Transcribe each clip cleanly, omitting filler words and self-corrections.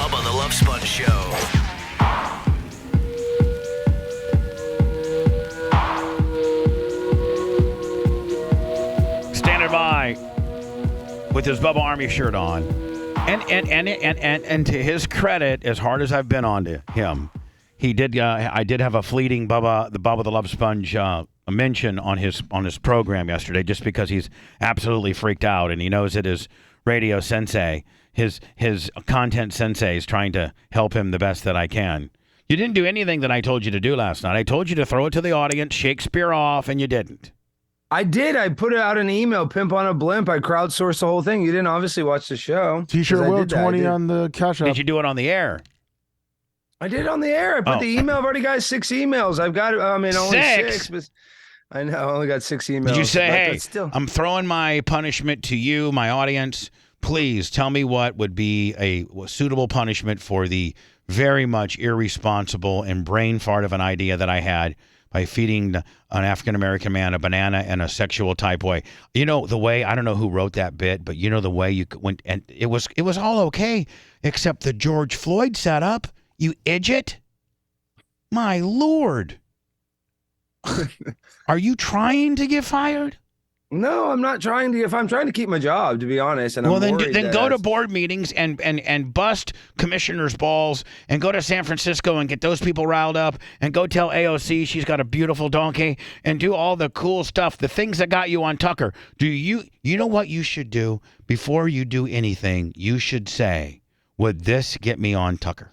Bubba the Love Sponge Show. Standing by with his Bubba Army shirt on. And to his credit, as hard as I've been on to him, he did. I did have a fleeting Bubba the Love Sponge a mention on his program yesterday, just because he's absolutely freaked out and he knows it is radio sensei, his content sensei is trying to help him the best that I can. You didn't do anything that I told you to do last night. I told you to throw it to the audience, Shakespeare off, and you didn't. I did. I put it out an email, pimp on a blimp. I crowdsourced the whole thing. You didn't obviously watch the show. T-shirt will 20 on the cash app. Did you do it on the air? I did it on the air. I put the email. I've already got 6 emails. I've got, only 6, but I know I only got 6 emails. Did you say, hey, I'm throwing my punishment to you, my audience. Please tell me what would be a suitable punishment for the very much irresponsible and brain fart of an idea that I had by feeding an African-American man a banana in a sexual type way. You know, the way, I don't know who wrote that bit, but you know the way you went, and it was all okay, except the George Floyd setup, you idiot. My Lord. Are you trying to get fired? No, I'm not trying to. If I'm trying to keep my job, to be honest, and well, then go to board meetings and bust commissioners' balls, and go to San Francisco and get those people riled up, and go tell AOC she's got a beautiful donkey, and do all the cool stuff, the things that got you on Tucker. You know what you should do before you do anything? You should say, "Would this get me on Tucker?"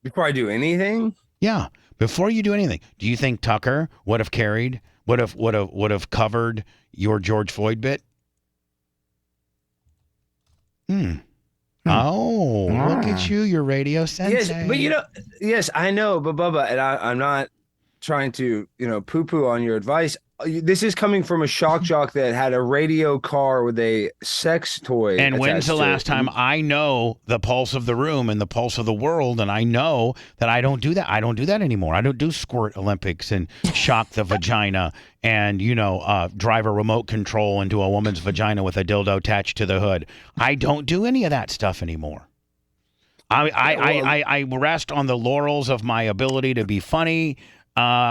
Before I do anything? Yeah, before you do anything. Do you think Tucker would have carried? Would have covered your George Floyd bit? Oh, look at you, your radio sensei. Yes, but yes, I know, but Bubba, and I'm not trying to, poo-poo on your advice. This is coming from a shock jock that had a radio car with a sex toy. And when's the last time I know the pulse of the room and the pulse of the world, and I know that I don't do that. I don't do that anymore. I don't do squirt Olympics and shock the vagina and, drive a remote control into a woman's vagina with a dildo attached to the hood. I don't do any of that stuff anymore. I rest on the laurels of my ability to be funny,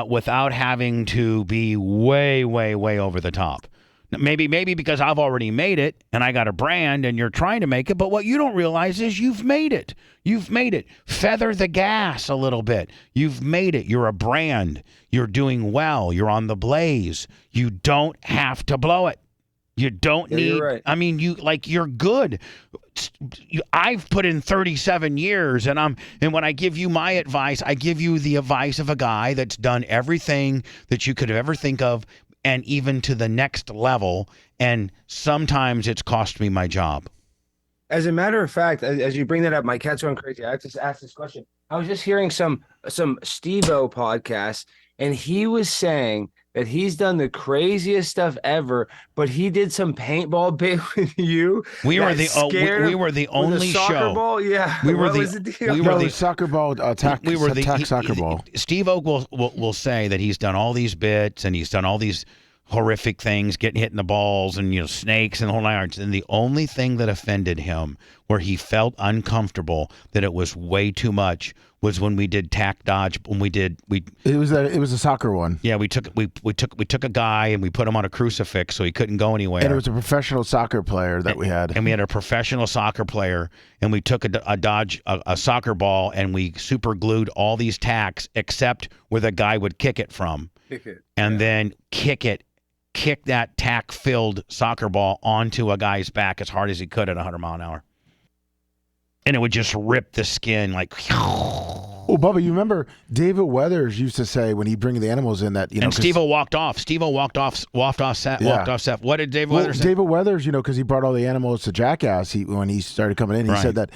without having to be way, way, way over the top. Maybe because I've already made it and I got a brand and you're trying to make it, but what you don't realize is you've made it. You've made it. Feather the gas a little bit. You've made it. You're a brand. You're doing well. You're on the blaze. You don't have to blow it. You don't need, you're right. I mean, you're good. I've put in 37 years, and when I give you my advice, I give you the advice of a guy that's done everything that you could ever think of, and even to the next level. And sometimes it's cost me my job. As a matter of fact, as you bring that up, my cat's going crazy. I have to ask this question. I was just hearing some Steve-O podcast, and he was saying that he's done the craziest stuff ever, but he did some paintball bit with you. We were the only show. Ball? Yeah. We were the soccer ball attack. We were the soccer ball. Steve Oak will say that he's done all these bits and he's done all these horrific things, getting hit in the balls and snakes and the whole nine yards. And the only thing that offended him, where he felt uncomfortable that it was way too much, was when we did tack dodge. It was a soccer one. Yeah, we took a guy and we put him on a crucifix so he couldn't go anywhere. And it was a professional soccer player that we had. And we had a professional soccer player, and we took a soccer ball and we super glued all these tacks except where the guy would kick it from. Then kick that tack-filled soccer ball onto a guy's back as hard as he could at 100 mile an hour. And it would just rip the skin like. Oh, Bubba, you remember David Weathers used to say when he'd bring the animals in that, And Steve-O walked off. Steve-O walked off set. What did David Weathers say? David Weathers, because he brought all the animals to Jackass when he started coming in, he said that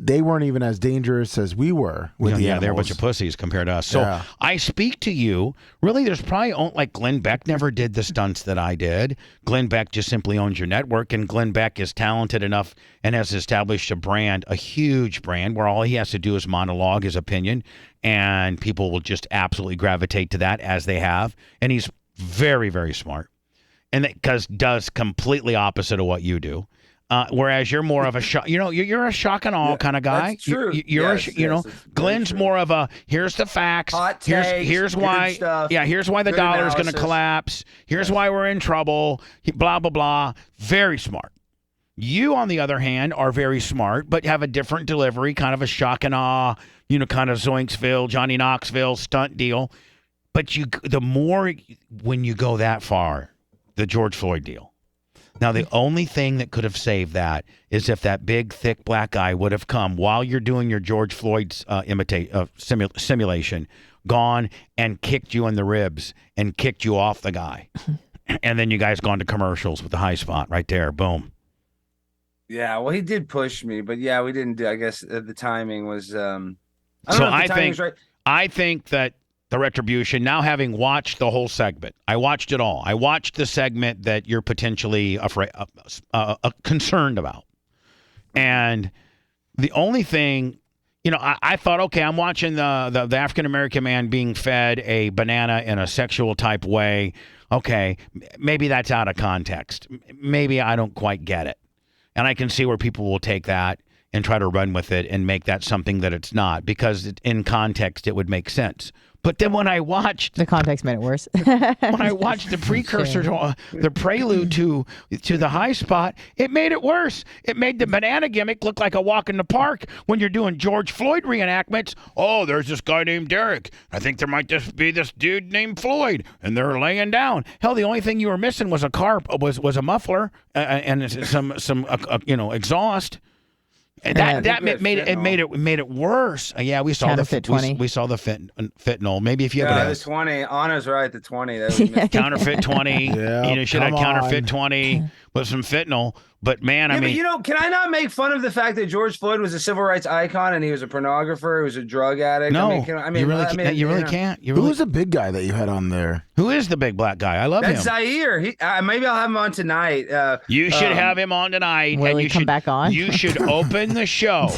they weren't even as dangerous as we were with the animals. They're a bunch of pussies compared to us. So I speak to you. Really, there's probably, like Glenn Beck never did the stunts that I did. Glenn Beck just simply owns your network, and Glenn Beck is talented enough and has established a brand, a huge brand, where all he has to do is monologue his opinion, and people will just absolutely gravitate to that, as they have. And he's very, very smart, and does completely opposite of what you do. Whereas you're more of a shock, you're a shock and awe kind of guy. That's true. Glenn's more of a here's the facts. Hot takes, here's why. stuff, Here's why the dollar is going to collapse. Here's why we're in trouble. Blah blah blah. Very smart. You, on the other hand, are very smart, but have a different delivery, kind of a shock and awe, kind of Zoinksville, Johnny Knoxville stunt deal. But the more when you go that far, the George Floyd deal. Now, the only thing that could have saved that is if that big, thick black guy would have come while you're doing your George Floyd's simulation, gone and kicked you in the ribs and kicked you off the guy. And then you guys gone to commercials with the high spot right there. Boom. Yeah, well, he did push me, but yeah, we didn't do. I guess the timing was. I think that the retribution. Now, having watched the whole segment, I watched it all. I watched the segment that you're potentially concerned about, and the only thing, I thought, okay, I'm watching the African American man being fed a banana in a sexual type way. Okay, maybe that's out of context. Maybe I don't quite get it. And I can see where people will take that and try to run with it and make that something that it's not, because in context, it would make sense. But then when I watched... The context made it worse. When I watched the precursor, the prelude to the high spot, it made it worse. It made the banana gimmick look like a walk in the park when you're doing George Floyd reenactments. Oh, there's this guy named Derek. I think there might just be this dude named Floyd, and they're laying down. Hell, the only thing you were missing was a muffler and some exhaust. And that made it worse. Yeah, we saw counterfeit 20. We saw the fentanyl. Maybe if you have the 20, Anna's right. The 20, counterfeit 20. Should have counterfeit 20 with some fentanyl. But man, I mean, but can I not make fun of the fact that George Floyd was a civil rights icon and he was a pornorographer, he was a drug addict? No, you really can't. Who was the big guy that you had on there? Who is the big black guy? I love him. That's Zaire. Maybe I'll have him on tonight. You should have him on tonight. Will he come back on? You should open the show.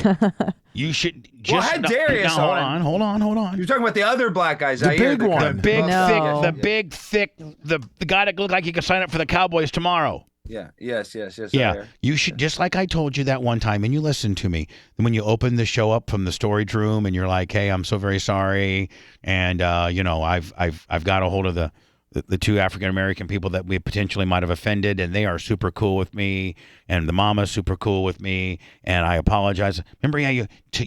You should just. Well, Darius on. Hold on. You're talking about the other black guy, Zaire. The big one. The big, thick, the guy that looked like he could sign up for the Cowboys tomorrow. Yeah. Yes. Yeah. You should, just like I told you that one time, and you listened to me. When you open the show up from the storage room, and you're like, "Hey, I'm so very sorry," and I've got a hold of the two African American people that we potentially might have offended, and they are super cool with me, and the mama's super cool with me, and I apologize. Remember,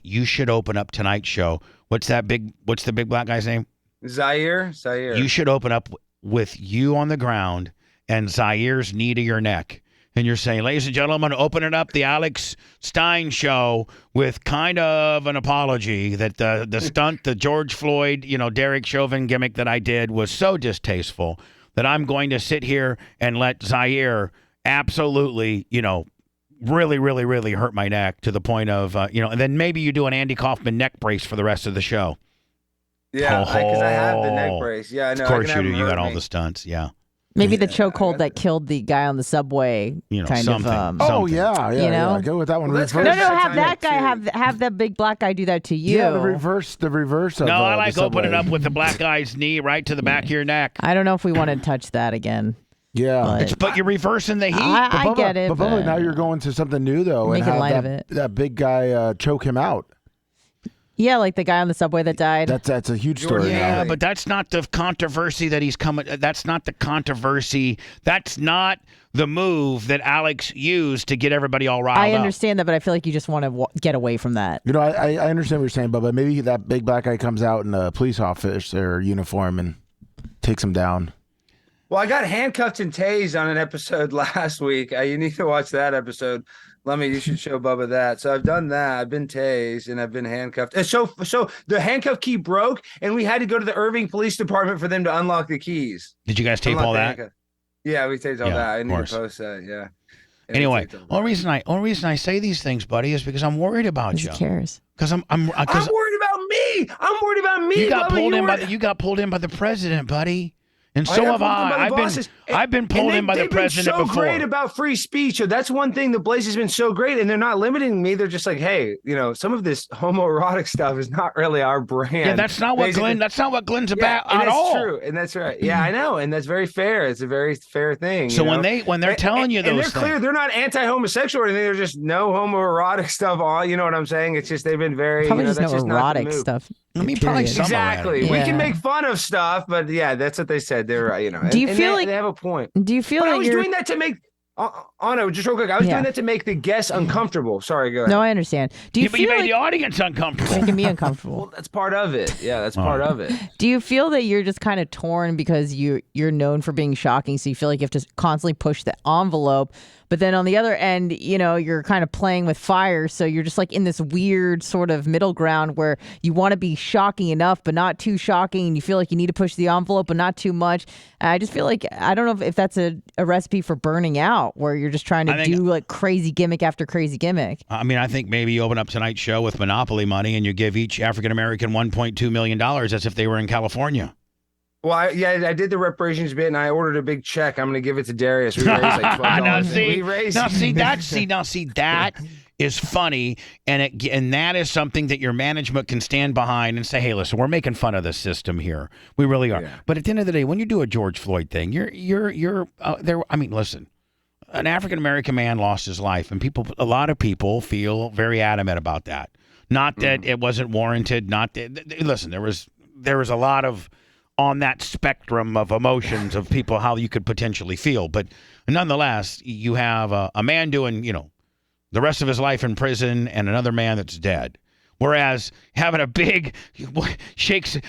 you should open up tonight's show. What's the big black guy's name? Zaire. You should open up with you on the ground and Zaire's knee to your neck. And you're saying, ladies and gentlemen, open it up, the Alex Stein show, with kind of an apology that the stunt, the George Floyd, Derek Chauvin gimmick that I did was so distasteful that I'm going to sit here and let Zaire absolutely, really, really, really hurt my neck to the point of, and then maybe you do an Andy Kaufman neck brace for the rest of the show. Yeah, because I have the neck brace. Yeah, I know. Of course you do. You got all the stunts. Yeah. Maybe the chokehold that killed the guy on the subway, something. Oh yeah. Go with that one. Well, no, have that guy have the big black guy do that to you. Yeah, the reverse of. No, I like opening up with the black guy's knee right to the back of your neck. I don't know if we want to touch that again. Yeah, but you're reversing the heat. I get it. But now you're going to something new though, and have that big guy choke him out. Yeah, like the guy on the subway that died. That's a huge story. Yeah, but that's not the controversy that he's coming. That's not the controversy. That's not the move that Alex used to get everybody all riled up. I understand that, but I feel like you just want to get away from that. I understand what you're saying, but maybe that big black guy comes out in a police officer uniform and takes him down. Well, I got handcuffed and tased on an episode last week. You need to watch that episode. You should show Bubba that. So I've done that. I've been tased and I've been handcuffed. And so the handcuff key broke, and we had to go to the Irving Police Department for them to unlock the keys. Did you guys tape all that? Yeah, we taped all that. I need to post that. Yeah. Anyway, only reason I say these things, buddy, is because I'm worried about you. Who cares? Because I'm worried about me. I'm worried about me. You got pulled in by the president, buddy. And so have I. I've been pulled in by the president before. They've been so great about free speech. So that's one thing. The Blaze has been so great, and they're not limiting me. They're just like, hey, some of this homoerotic stuff is not really our brand. Yeah, that's not what Glenn. That's not what Glenn's about at all. That's true, and that's right. Yeah, I know, and that's very fair. It's a very fair thing. So when they're telling you those things, clear, they're not anti-homosexual or anything. They're just no homoerotic stuff. All you know what I'm saying? It's just they've been very probably just that's no just erotic stuff. I mean, probably some exactly. We can make fun of stuff, but yeah, that's what they said. They're Do you feel like they have a point? Do you feel like I was doing that to make Anna, just real quick? I was doing that to make the guests uncomfortable. Sorry, go ahead. No, I understand. Do you feel made like the audience uncomfortable? Making me uncomfortable. Well, that's part of it. Yeah, that's part of it. Do you feel that you're just kind of torn because you're known for being shocking, so you feel like you have to constantly push the envelope? But then on the other end, you're kind of playing with fire. So you're just like in this weird sort of middle ground where you want to be shocking enough, but not too shocking. And you feel like you need to push the envelope, but not too much. I just feel like, I don't know if that's a recipe for burning out, where you're just trying to do like crazy gimmick after crazy gimmick. I mean, I think maybe you open up tonight's show with Monopoly money and you give each African-American $1.2 million as if they were in California. Well, I did the reparations bit, and I ordered a big check. I'm going to give it to Darius. We raised like $12. Now, see, that is funny, and that is something that your management can stand behind and say, hey, listen, we're making fun of the system here. We really are. Yeah. But at the end of the day, when you do a George Floyd thing, you're there. I mean, listen, an African-American man lost his life, and a lot of people feel very adamant about that. Not that it wasn't warranted. Not that, listen, there was a lot of on that spectrum of emotions of people, how you could potentially feel. But nonetheless, you have a man doing, the rest of his life in prison and another man that's dead. Whereas having a big sweepstakes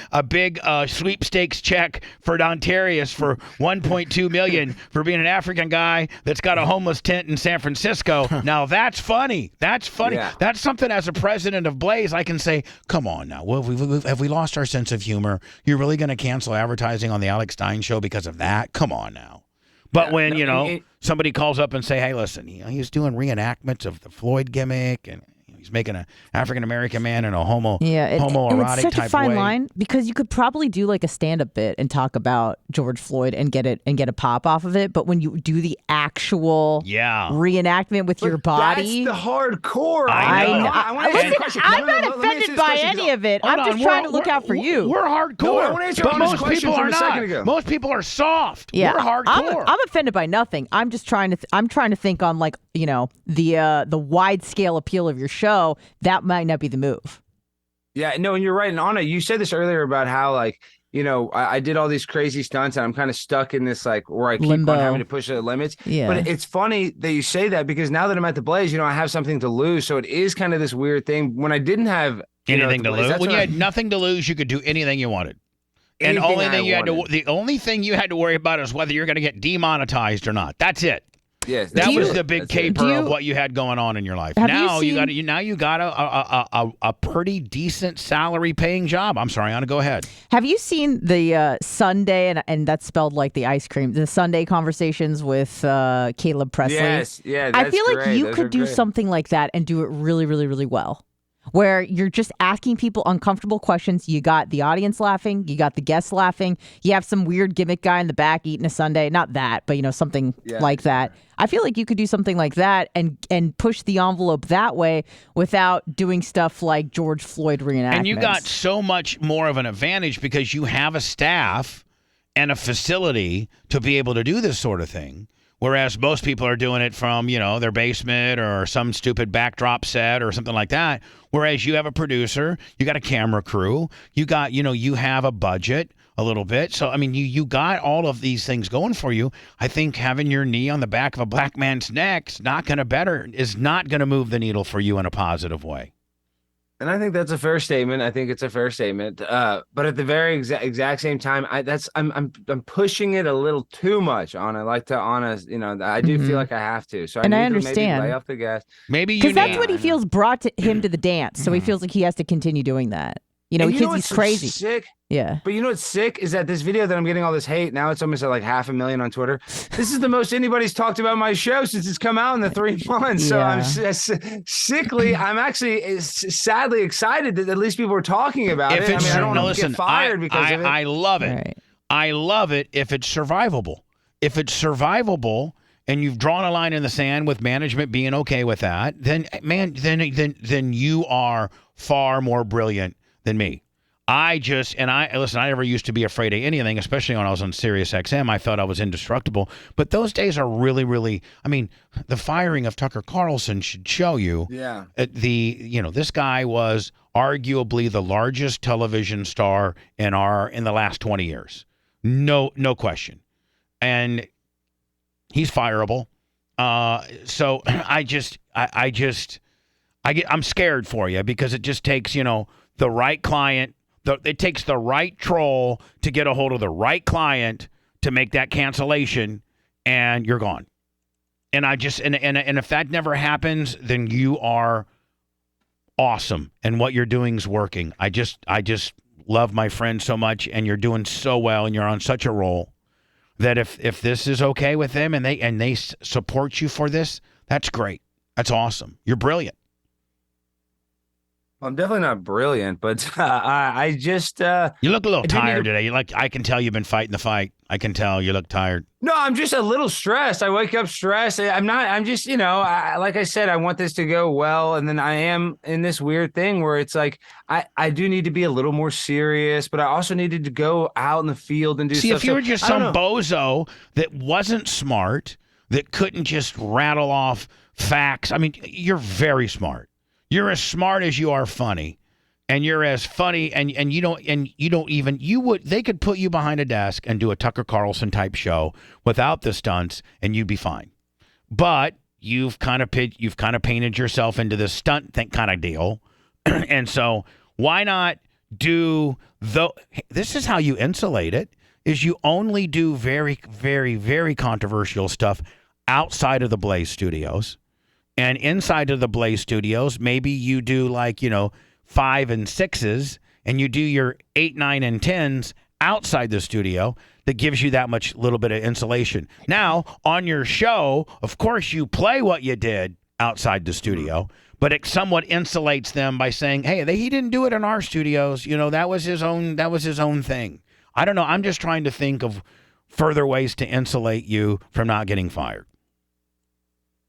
check for Dontarius for $1.2 million for being an African guy that's got a homeless tent in San Francisco. Now that's funny. That's funny. Yeah. That's something as a president of Blaze I can say, come on now. Well, have we lost our sense of humor? You're really going to cancel advertising on the Alex Stein show because of that? Come on now. But when, somebody calls up and say, hey, listen, he's doing reenactments of the Floyd gimmick and he's making an African-American man in a homoerotic it's such type a fine way. line, because you could probably do like a stand-up bit and talk about George Floyd and get a pop off of it. But when you do the actual reenactment with your body, that's the hardcore. I'm not offended by any of it. I'm just trying to look out for you. We're hardcore. No, I want to answer most people are not. Most people are soft. Yeah, we're hardcore. I'm offended by nothing. I'm just trying to think on like the wide scale appeal of your show. That might not be the move. Yeah, no, and you're right. And Anna, you said this earlier about how I did all these crazy stunts and I'm kind of stuck in this where I keep on having to push the limits. Yeah. But it's funny that you say that, because now that I'm at the Blaze, I have something to lose. So it is kind of this weird thing. When I didn't have anything to lose, when you had nothing to lose, you could do anything you wanted. And the only thing you had to worry about is whether you're going to get demonetized or not. That's it. Yes, that was the big caper of what you had going on in your life. Now you got a pretty decent salary paying job. I'm sorry, Anna, go ahead. Have you seen the Sunday, and that's spelled like the ice cream, the Sunday Conversations with Caleb Presley? Yes, yeah. That's I feel like great. you could do something like that and do it really, really, really well, where you're just asking people uncomfortable questions. You got the audience laughing. You got the guests laughing. You have some weird gimmick guy in the back eating a sundae. Not that, but something like that. I feel like you could do something like that and push the envelope that way without doing stuff like George Floyd reenactments. And you got so much more of an advantage because you have a staff and a facility to be able to do this sort of thing. Whereas most people are doing it from, their basement or some stupid backdrop set or something like that. Whereas you have a producer, you got a camera crew, you got, you have a budget a little bit. So, I mean, you got all of these things going for you. I think having your knee on the back of a black man's neck is not going to move the needle for you in a positive way. And I think that's a fair statement. I think it's a fair statement. But at the very exact same time, I'm pushing it a little too much on. I like to honest, I do feel like I have to. So I understand. To maybe lay off the gas. Maybe because that's what he feels brought him to the dance. So he feels like he has to continue doing that. He's crazy. Sick. Yeah. But what's sick is that this video that I'm getting all this hate, now it's almost at like 500,000 on Twitter. This is the most anybody's talked about my show since it's come out in the 3 months. So I'm sickly. I'm actually sadly excited that at least people are talking about it. I don't want to get fired because of it. I love it. Right. I love it if it's survivable. If it's survivable and you've drawn a line in the sand with management being okay with that, then then you are far more brilliant than me. I never used to be afraid of anything, especially when I was on Sirius XM. I felt I was indestructible. But those days are really, really, the firing of Tucker Carlson should show you this guy was arguably the largest television star in the last 20 years. No question. And he's fireable. So I'm scared for you because it just takes, the right client. It takes the right troll to get a hold of the right client to make that cancellation, and you're gone. And and if that never happens, then you are awesome, and what you're doing is working. I just love my friend so much, and you're doing so well, and you're on such a roll that if this is okay with them and they support you for this, that's great. That's awesome. You're brilliant. I'm definitely not brilliant, but I just you look a little tired today. I can tell you've been fighting the fight. I can tell you look tired. No, I'm just a little stressed. I wake up stressed. I'm just, like I said, I want this to go well. And then I am in this weird thing where it's like, I do need to be a little more serious, but I also needed to go out in the field and do stuff. See, if you were just some bozo that wasn't smart, that couldn't just rattle off facts. You're very smart. You're as smart as you are funny, and you're as funny, and they could put you behind a desk and do a Tucker Carlson type show without the stunts, and you'd be fine. But you've kind of painted yourself into this stunt kind of deal, and so why not do this is how you insulate it, is you only do very, very, very controversial stuff outside of the Blaze Studios. And inside of the Blaze Studios, maybe you do 5 and 6s, and you do your 8, 9, and 10s outside the studio. That gives you that much little bit of insulation. Now, on your show, of course, you play what you did outside the studio, but it somewhat insulates them by saying, "Hey, he didn't do it in our studios. That was his own thing." I don't know. I'm just trying to think of further ways to insulate you from not getting fired.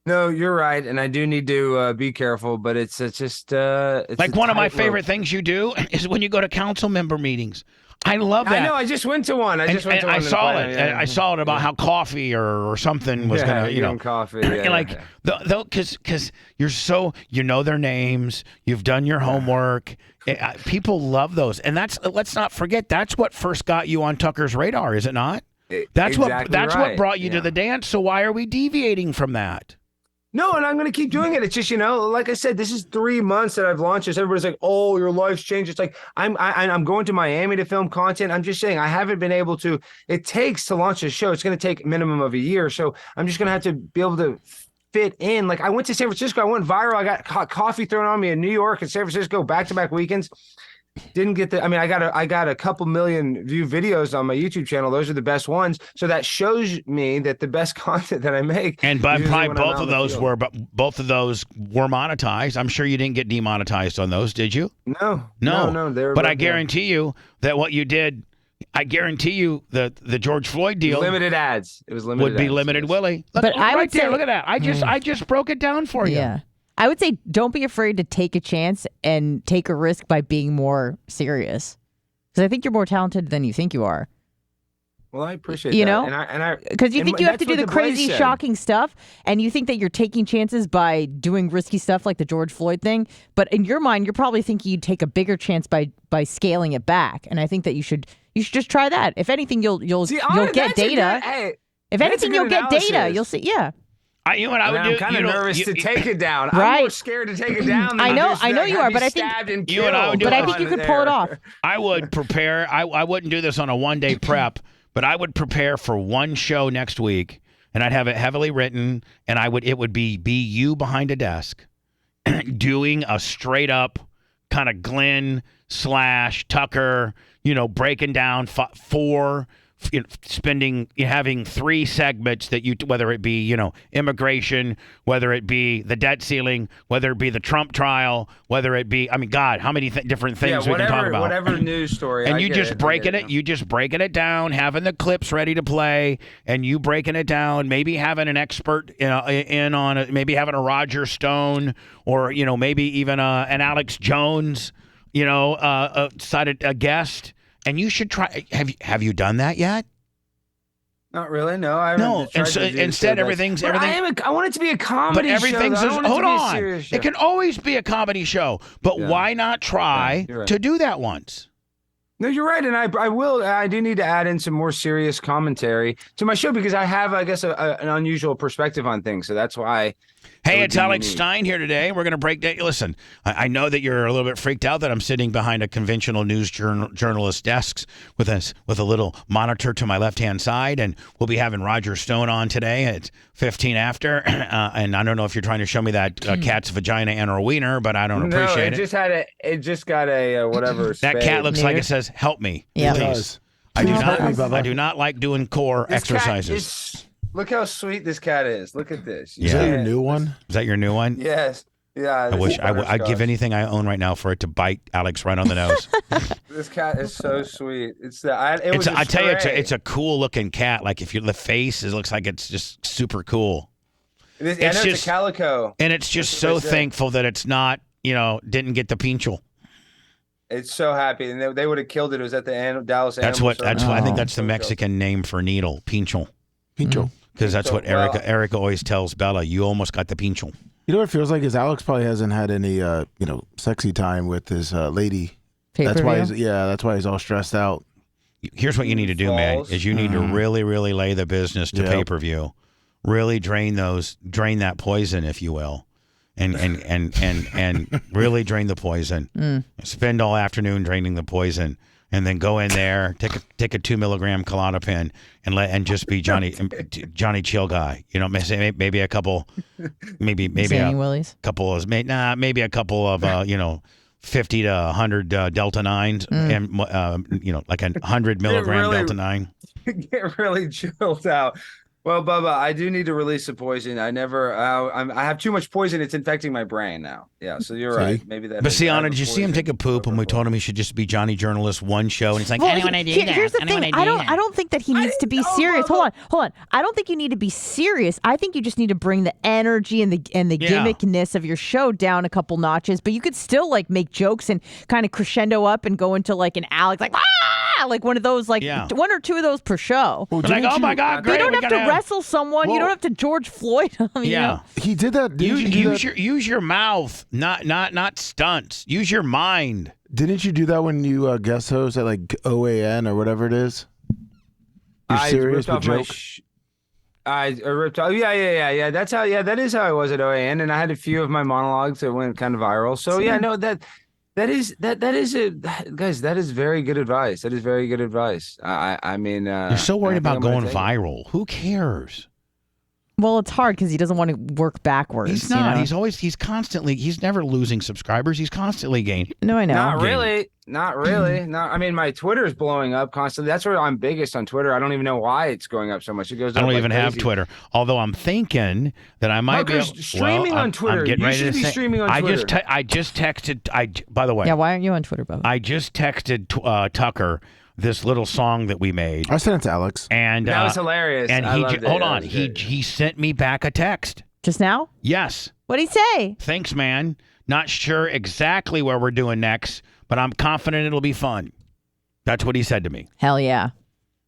No, you're right, and I do need to be careful. But it's just it's like one of my favorite things you do is when you go to council member meetings. I love that. I know. I just went to one. I saw it. Yeah. I saw it about how coffee or something was gonna, coffee. Because you're so their names. You've done your homework. People love those, and let's not forget that's what first got you on Tucker's radar, is it not? That's what brought you to the dance. So why are we deviating from that? No, and I'm going to keep doing it. It's just, like I said, this is 3 months that I've launched this. Everybody's like, "Oh, your life's changed." It's like I'm going to Miami to film content. I'm just saying I haven't been able to. It takes to launch a show. It's going to take a minimum of a year. So I'm just going to have to be able to fit in. Like I went to San Francisco. I went viral. I got coffee thrown on me in New York and San Francisco back-to-back weekends. Didn't get I got a couple million view videos on my YouTube channel. Those are the best ones. So that shows me that the best content that I make. And by probably both of those were monetized. I'm sure you didn't get demonetized on those, did you? No. But I guarantee you that what you did, I guarantee you the George Floyd deal, limited ads. It was limited. Would be limited, Willie. Look, but I would say, look at that. I just broke it down for you. Yeah. I would say don't be afraid to take a chance and take a risk by being more serious. Because I think you're more talented than you think you are. Well, I appreciate that. And I because you think you have to do the crazy, shocking stuff, and you think that you're taking chances by doing risky stuff like the George Floyd thing. But in your mind, you're probably thinking you'd take a bigger chance by scaling it back. And I think that you should just try that. If anything, you'll get data. If anything, you'll get data. You'll see. Yeah. I would do. I'm kind of nervous to take it down. Right. I'm more scared to take it down. I know you are, but I think I think you could pull it off. I would prepare. I wouldn't do this on a one-day prep, but I would prepare for one show next week, and I'd have it heavily written, and it would be you behind a desk doing a straight up kind of Glenn / Tucker, breaking down four having 3 segments that whether it be, immigration, whether it be the debt ceiling, whether it be the Trump trial, whether it be, God, how many different things we can talk about. Whatever news story. And you just breaking it down, having the clips ready to play, and you breaking it down, maybe having an expert in on it, maybe having a Roger Stone or, maybe even an Alex Jones, cited a guest. And you should try. Have you done that yet? Not really. No, I haven't. No. And so instead, everything. I want it to be a comedy but everything's show. Hold on. It can always be a comedy show. But why not try to do that once? No, you're right, and I will. I do need to add in some more serious commentary to my show because I have, I guess, an unusual perspective on things. So that's why. Hey, it's Alex Stein here today. We're going to break down. Listen, I know that you're a little bit freaked out that I'm sitting behind a conventional news journalist desk with a little monitor to my left-hand side, and we'll be having Roger Stone on today at 15 after. And I don't know if you're trying to show me that cat's vagina and or wiener, but I don't appreciate it. It just got a whatever. That cat looks like it says, "Help me, please." I do not like doing core exercises. Look how sweet this cat is. Look at this. Is that your new one? Is that your new one? Yes. Yeah. I wish I'd give anything I own right now for it to bite Alex right on the nose. This cat is so sweet. I tell you, it's a cool looking cat. Like if the face, it looks like it's just super cool. It's a calico, and it's just so thankful that it's not, didn't get the pinchel. It's so happy, and they would have killed it. It was at the Dallas. That's what I think. That's the Mexican name for needle, pinchel. Pinchel. Because that's what Erica always tells Bella. You almost got the pinchel. You know what it feels like is Alex probably hasn't had any sexy time with his lady. That's why he's all stressed out. Here's what you need to do, man, is you need to really, really lay the business to pay-per-view. Really drain that poison, if you will. And really drain the poison. Spend all afternoon draining the poison. And then go in there, take a 2 milligram Klonopin, and just be Johnny Chill Guy. Maybe a couple, maybe a couple of maybe a couple of 50 to 100 Delta 9s, and like a 100 milligram Delta 9. Get really chilled out. Well, Bubba, I do need to release the poison. I have too much poison. It's infecting my brain now. Yeah, so you're right. Maybe that. But Anna, did you see him take a poop when we told him he should just be Johnny Journalist one show? And he's like, I don't want to do that. Here's the thing. I don't think that he needs to be serious. Hold on. I don't think you need to be serious. I think you just need to bring the energy and the gimmickness of your show down a couple notches. But you could still make jokes and kind of crescendo up and go into an Alex like one of those one or two of those per show. Well, oh my God! They don't have to wrestle someone. You don't have to George Floyd them. He did that. Use your mouth, not stunts. Use your mind. Didn't you do that when you guest host at OAN or whatever it is? You're serious with joke. I ripped off. Yeah. That's how. Yeah, that is how I was at OAN, and I had a few of my monologues that went kind of viral. So That is guys. That is very good advice. That is very good advice. I mean, you're so worried about going viral. Who cares? Well, it's hard because he doesn't want to work backwards. He's not. He's constantly. He's never losing subscribers. He's constantly gaining. No, I know. Not really. I mean, my Twitter is blowing up constantly. That's where I'm biggest on Twitter. I don't even know why it's going up so much. It goes. I don't even have Twitter. Although I'm thinking that I might be streaming on Twitter. I'm getting ready to be streaming on Twitter. I just texted. By the way. Yeah. Why aren't you on Twitter, Bubba? I just texted Tucker this little song that we made. I sent it to Alex. And that was hilarious. And he sent me back a text. Just now? Yes. What'd he say? Thanks, man. Not sure exactly where we're doing next, but I'm confident it'll be fun. That's what he said to me. Hell yeah.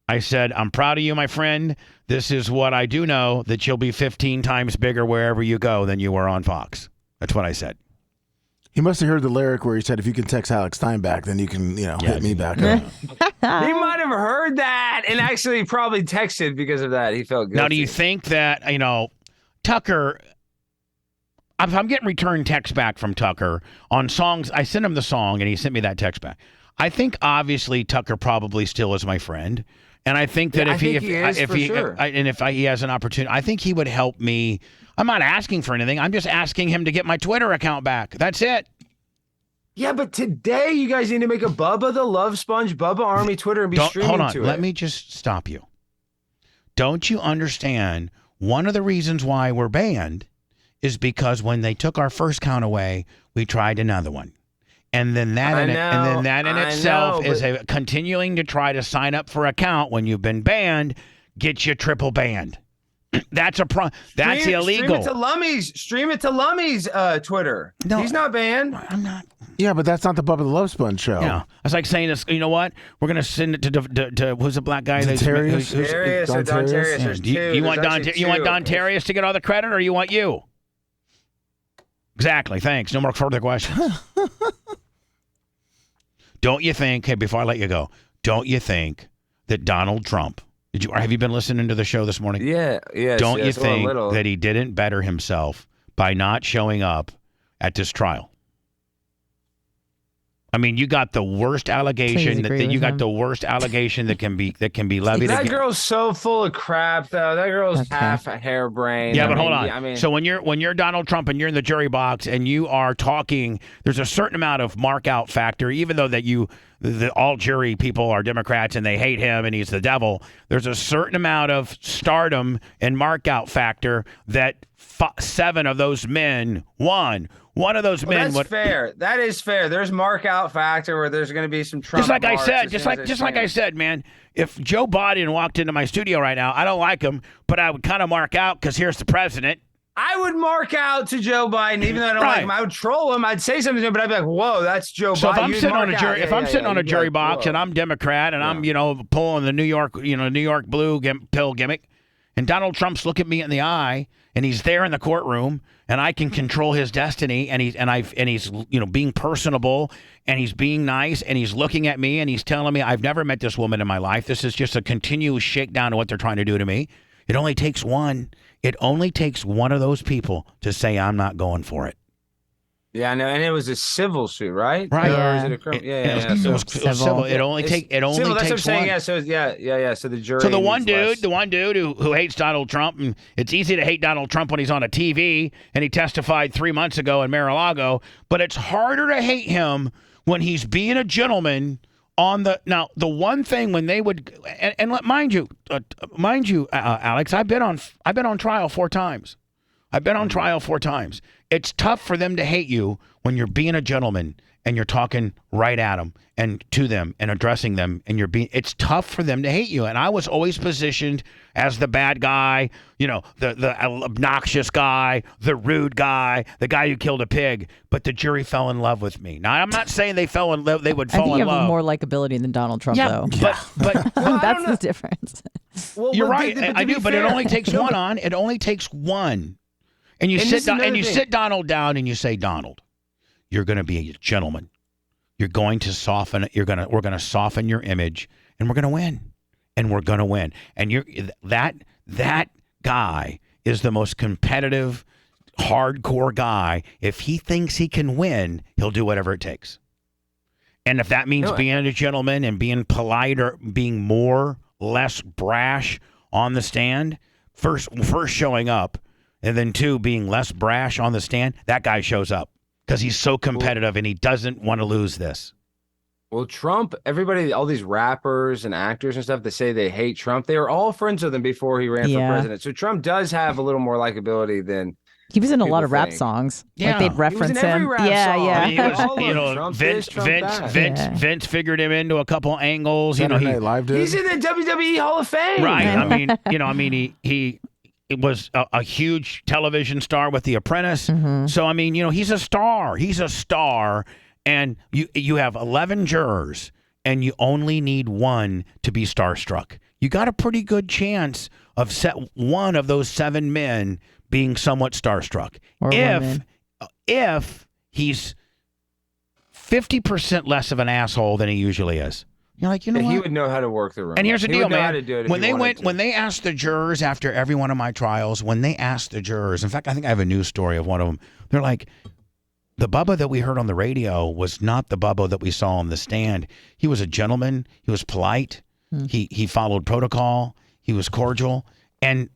I said, I'm proud of you, my friend. This is what I do know, that you'll be 15 times bigger wherever you go than you were on Fox. That's what I said. He must have heard the lyric where he said, if you can text Alex Stein back, then you can, hit me back. He might have heard that and actually probably texted because of that. He felt good. Now, do you think that, Tucker, if I'm getting return text back from Tucker on songs, I sent him the song and he sent me that text back. I think obviously Tucker probably still is my friend. And I think that if he has an opportunity, I think he would help me. I'm not asking for anything. I'm just asking him to get my Twitter account back. That's it. Yeah, but today you guys need to make a Bubba the Love Sponge, Bubba Army Twitter and be streaming Hold on. to it. Let me just stop you. Don't you understand? One of the reasons why we're banned is because when they took our first count away, we tried another one. And then that in itself is a continuing to try to sign up for a count when you've been banned, gets you triple banned. That's that's illegal. Stream it to Lummy's Twitter. No, he's not banned. I'm not. Yeah, but that's not the Bubba the Love Sponge show. Yeah, it's like saying this. You know what? We're gonna send it to who's the black guy? Don Terrius. You want Don Terrius to get all the credit, or you want you? Exactly. Thanks. No more further questions. Don't you think? Hey, before I let you go, don't you think that Donald Trump? Have you been listening to the show this morning? Yeah. Don't you think that he didn't better himself by not showing up at this trial? I mean, you got the worst allegation that can be levied. That girl's so full of crap, though. That girl's half a hairbrained. Yeah, but hold on. So when you're Donald Trump and you're in the jury box and you are talking, there's a certain amount of mark out factor, even though all jury people are Democrats and they hate him and he's the devil. There's a certain amount of stardom and mark out factor that 7 of those men won. One of those men. That's fair. That is fair. There's mark out factor where there's going to be some Trump. Just like I said, man. If Joe Biden walked into my studio right now, I don't like him, but I would kind of mark out because here's the president. I would mark out to Joe Biden, even though I don't like him. I would troll him. I'd say something to him, but I'd be like, "Whoa, that's Joe Biden." So if I'm sitting on a jury box and I'm Democrat and I'm pulling the New York blue pill gimmick, and Donald Trump's looking me in the eye, and he's there in the courtroom, and I can control his destiny, and he's being personable, and he's being nice, and he's looking at me, and he's telling me I've never met this woman in my life. This is just a continuous shakedown of what they're trying to do to me. It only takes one. It only takes one of those people to say I'm not going for it. Yeah, I know, and it was a civil suit, right? Right. Or is it a criminal? It was civil. It only takes that's what I'm takes saying. one. Yeah, so So the jury. So the one dude who hates Donald Trump, and it's easy to hate Donald Trump when he's on a TV and he testified 3 months ago in Mar-a-Lago, but it's harder to hate him when he's being a gentleman. The one thing when they would mind you, Alex, I've been on trial 4 times. It's tough for them to hate you when you're being a gentleman and you're talking right at them and to them and addressing them, and it's tough for them to hate you. And I was always positioned as the bad guy, the obnoxious guy, the rude guy, the guy who killed a pig. But the jury fell in love with me. Now, I'm not saying they would fall in love. I think you have more likability than Donald Trump, though. But that's the difference. You're right. I do, but it only takes one on. It only takes one. And you sit Donald down and you say, Donald, you're going to be a gentleman. You're going to soften. We're going to soften your image, and we're going to win. And we're going to win. And that guy is the most competitive, hardcore guy. If he thinks he can win, he'll do whatever it takes. And if that means being a gentleman and being polite or being less brash on the stand, first showing up, and then 2, being less brash on the stand, that guy shows up because he's so competitive and he doesn't want to lose this. Well, Trump, everybody, all these rappers and actors and stuff that say they hate Trump, they were all friends with him before he ran for president. So Trump does have a little more likability than he was in a lot of rap songs. Yeah. Like they'd reference him. Vince figured him into a couple angles. He's in the WWE Hall of Fame. Right. He was a huge television star with The Apprentice. Mm-hmm. So, he's a star. He's a star. And you have 11 jurors, and you only need 1 to be starstruck. You got a pretty good chance of one of those 7 men being somewhat starstruck. If he's 50% less of an asshole than he usually is. You're like, what? He would know how to work the room. And here's the deal, man. When they asked the jurors after every one of my trials, in fact, I think I have a news story of one of them. They're like, the Bubba that we heard on the radio was not the Bubba that we saw on the stand. He was a gentleman. He was polite. He followed protocol. He was cordial. And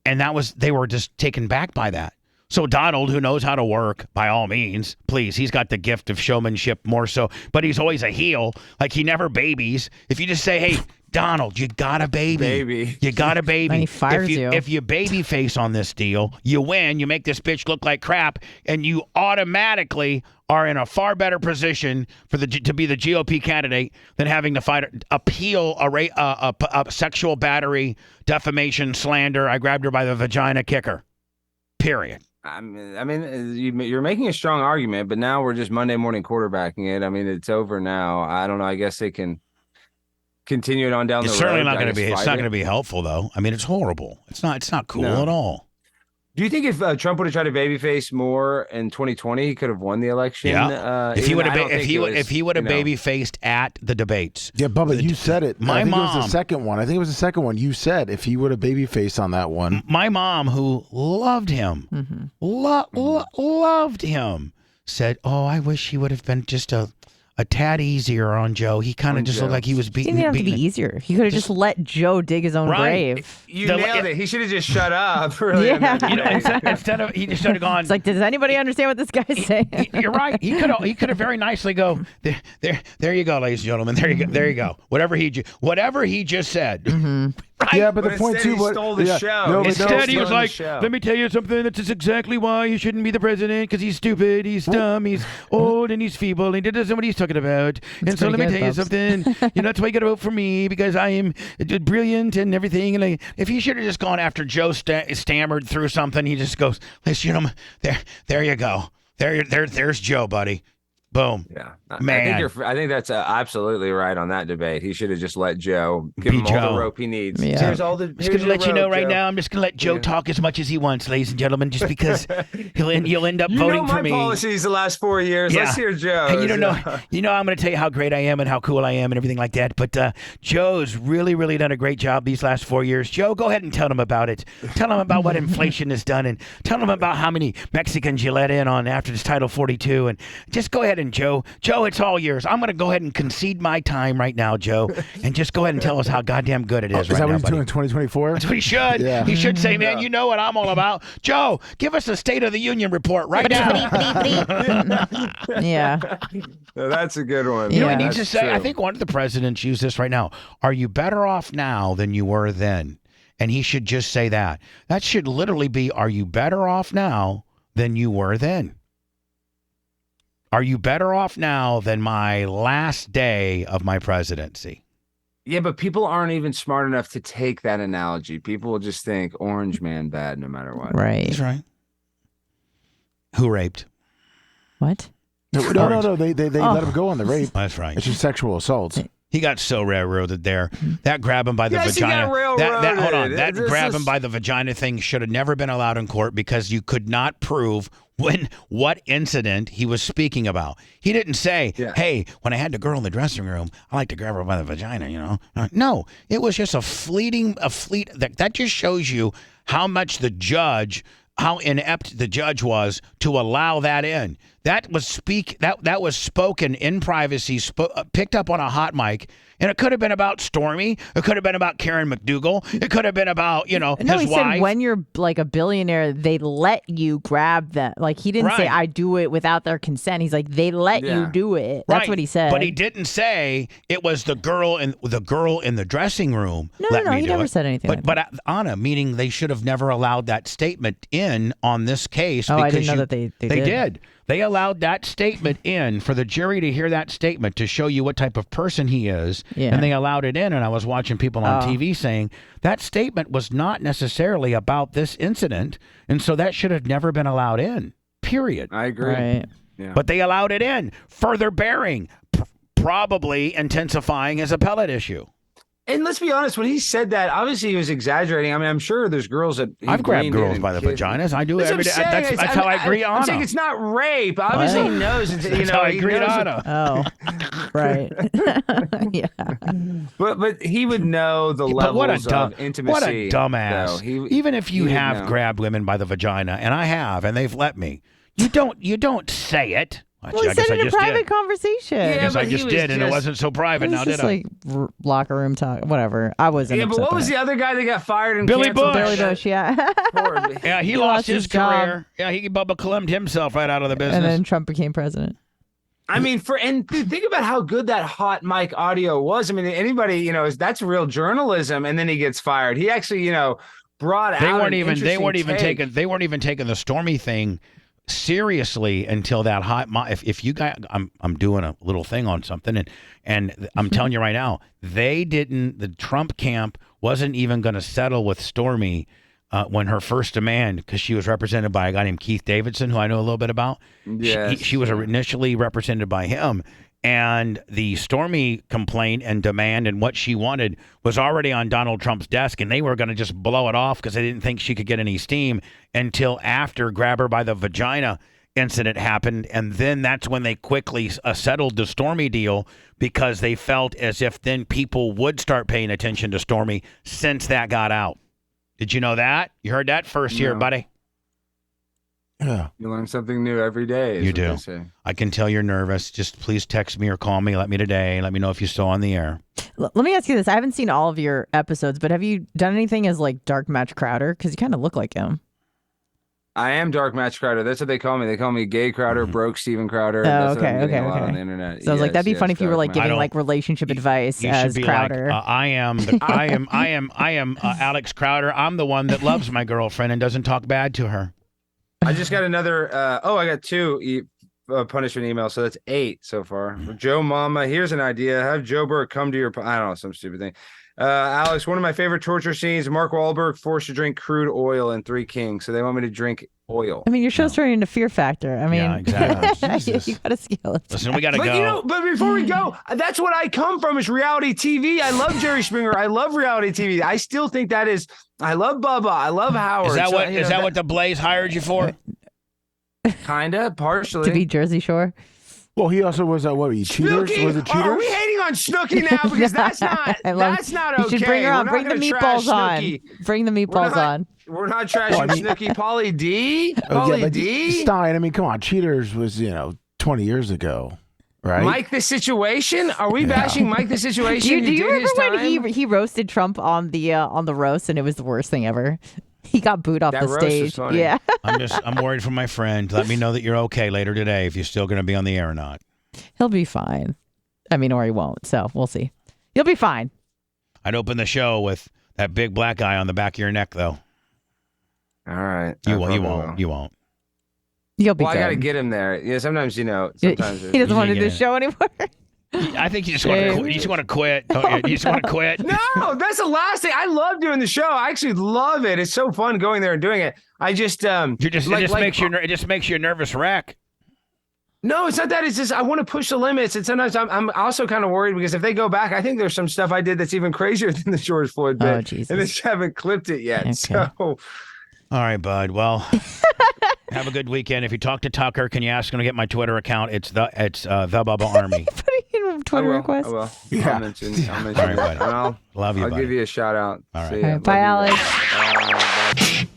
they were just taken back by that. So Donald, who knows how to work, by all means, please, he's got the gift of showmanship more so, but he's always a heel. Like, he never babies. If you just say, hey, Donald, you got a baby. You got a baby. And he fires you. If you baby face on this deal, you win. You make this bitch look like crap, and you automatically are in a far better position to be the GOP candidate than having to appeal a sexual battery, defamation, slander. I grabbed her by the vagina kicker. Period. I mean, you're making a strong argument, but now we're just Monday morning quarterbacking it. I mean, it's over now. I don't know. I guess they can continue it on down the road. It's certainly not going to be. It's not going to be helpful, though. I mean, it's horrible. It's not cool at all. Do you think if Trump would have tried to babyface more in 2020, he could have won the election? Yeah. If he would have babyfaced at the debates. Yeah, Bubba, you said it. My mom. It was the second one. I think it was the second one. You said if he would have babyfaced on that one. My mom, who loved him, loved him, said, "Oh, I wish he would have been just a tad easier on Joe. He kind of just looked like he was beating." He didn't have to be easier. He could have just let Joe dig his own grave. You nailed it. He should have just shut up. Really, instead of he just should have gone. It's like, does anybody understand what this guy's saying? You're right. He could have very nicely go there. You go, ladies and gentlemen. There you go. Whatever he just said. Mm-hmm. Right? Yeah, but the point too, he stole the show. No, instead, he was like, "Let me tell you something. That's exactly why you shouldn't be the president, because he's stupid, he's dumb, he's old, and he's feeble, and he doesn't know what he's talking about. And so let me tell you something. That's why you got to vote for me, because I am brilliant and everything." And like, if he should have just gone after Joe stammered through something, he just goes, "Ladies and gentlemen, there you go. There's Joe, buddy." Boom. Yeah, man. I think that's absolutely right on that debate. He should have just let Joe give him all the rope he needs. Yeah. Here's all the. I'm just going to let you know right now. I'm just going to let Joe talk as much as he wants, ladies and gentlemen, just because you'll end up voting for me. My policies the last 4 years. Yeah. Let's hear Joe. And I'm going to tell you how great I am and how cool I am and everything like that. But Joe's really, really done a great job these last 4 years. Joe, go ahead and tell them about it. Tell them about what inflation has done, and tell them about how many Mexicans you let in on after this Title 42. And just go ahead and Joe, it's all yours. I'm going to go ahead and concede my time right now, Joe, and just go ahead and tell us how goddamn good it is right now, buddy. Is that what he's doing in 2024? That's what he should. Yeah. He should say, man, you know what I'm all about. Joe, give us a State of the Union report right now. Yeah. That's a good one. You know what he needs to say? True. I think one of the presidents use this right now. Are you better off now than you were then? And he should just say that. That should literally be, are you better off now than you were then? Are you better off now than my last day of my presidency? Yeah, but people aren't even smart enough to take that analogy. People will just think Orange Man bad no matter what. Right. That's right. Who raped? What? No. They let him go on the rape. That's right. It's just sexual assault. He got so railroaded there. That grab him by the vagina. That grab him by the vagina thing should have never been allowed in court, because you could not prove what incident he was speaking about. He didn't say, "Hey, when I had the girl in the dressing room, I like to grab her by the vagina." No, it was just a fleet. That just shows you how much how inept the judge was to allow that in. That was spoken in privacy, picked up on a hot mic, and it could have been about Stormy. It could have been about Karen McDougal. It could have been about, his wife. No, he said when you're like a billionaire, they let you grab them. Like, he didn't say, I do it without their consent. He's like, they let you do it. That's what he said. But he didn't say it was the girl in the dressing room. No, he never said anything. But Anna, meaning they should have never allowed that statement in on this case. Oh, I didn't know that they did. They allowed that statement in for the jury to hear that statement to show you what type of person he is. Yeah. And they allowed it in. And I was watching people on TV saying that statement was not necessarily about this incident. And so that should have never been allowed in, period. I agree. Right. Yeah. But they allowed it in, further bearing, probably intensifying his appellate issue. And let's be honest, when he said that, obviously he was exaggerating. I mean, I'm sure there's girls that I've grabbed girls by the vaginas. I do every day. That's how I agree on. I'm saying it's not rape. Obviously he knows. That's how I agree on. Oh, right. Yeah. But he would know the levels of intimacy. What a dumbass. Even if you have grabbed women by the vagina, and I have, and they've let me, you don't say it. Well, he said it in a private conversation. I guess I just did, and it wasn't so private now, did I? Like locker room talk, whatever. I wasn't. Yeah, but what was the other guy that got fired and Billy Bush? Billy Bush, yeah. Yeah, he lost his career. Yeah, he Bubba Clemmed himself right out of the business. And then Trump became president. I mean, dude, think about how good that hot mic audio was. I mean, anybody, that's real journalism. And then he gets fired. He actually, brought out. They weren't even taking the Stormy thing seriously until that hot. If you guys, I'm doing a little thing on something, and I'm telling you right now, the Trump camp wasn't even going to settle with Stormy when her first demand, because she was represented by a guy named Keith Davidson, who I know a little bit about. Yes. She was initially represented by him. And the Stormy complaint and demand and what she wanted was already on Donald Trump's desk, and they were going to just blow it off because they didn't think she could get any steam until after Grab Her by the Vagina incident happened. And then that's when they quickly settled the Stormy deal, because they felt as if then people would start paying attention to Stormy since that got out. Did you know that? You heard that first here, buddy. Yeah. You learn something new every day. You do. I can tell you're nervous. Just please text me or call me. Let me today. Let me know if you're still on the air. Let me ask you this. I haven't seen all of your episodes, but have you done anything as like Dark Match Crowder? Because you kind of look like him. I am Dark Match Crowder. That's what they call me. They call me Gay Crowder, Broke Steven Crowder. Oh, okay. On the internet. So I was like, that'd be funny if you were like giving like relationship advice as Crowder. Like, I am Alex Crowder. I'm the one that loves my girlfriend and doesn't talk bad to her. I just got another. I got 2 punishment emails, so that's 8 so far. Joe Mama, here's an idea: have Joe Burke come to your. I don't know, some stupid thing. Alex, one of my favorite torture scenes: Mark Wahlberg forced to drink crude oil in 3 Kings. So they want me to drink oil. I mean, your show's turning into Fear Factor. I mean, yeah, exactly. You got to scale it. Listen, we got to go. But before we go, that's what I come from, is reality TV. I love Jerry Springer. I love reality TV. I still think that is. I love Bubba. I love Howard. Is that what the Blaze hired you for? Kinda, partially. To be Jersey Shore. Well, he also was what were you, Cheaters? Snooki? Was it Cheaters? Are we hating on Snooki now? Because that's not okay. You should bring her on. Bring the meatballs on. Bring the meatballs on. We're not trashing Snooki. Pauly D. Pauly D. Stein. I mean, come on. Cheaters was 20 years ago. Right? Mike the Situation? Are we bashing Mike the Situation? Do you remember when he roasted Trump on the roast, and it was the worst thing ever? He got booed off the stage. Yeah. I'm worried for my friend. Let me know that you're okay later today, if you're still going to be on the air or not. He'll be fine. I mean, or he won't. So we'll see. You'll be fine. I'd open the show with that big black guy on the back of your neck, though. All right. You won't. You won't. You'll be good. I got to get him there. Yeah. Sometimes, sometimes he doesn't want to do the show anymore. I think you just want to quit. You just want to quit. You just want to quit. No, that's the last thing. I love doing the show. I actually love it. It's so fun going there and doing it. I just it just makes you a nervous wreck. No, it's not that. It's just I want to push the limits, and sometimes I'm also kind of worried because if they go back, I think there's some stuff I did that's even crazier than the George Floyd bit, and they just haven't clipped it yet. Okay. So, all right, bud. Well, have a good weekend. If you talk to Tucker, can you ask him to get my Twitter account? It's the Bubba Army. Twitter request. I will. Yeah. I'll mention it. Love you. I'll buddy. give you a shout out. All right. Bye, Alex. Bye.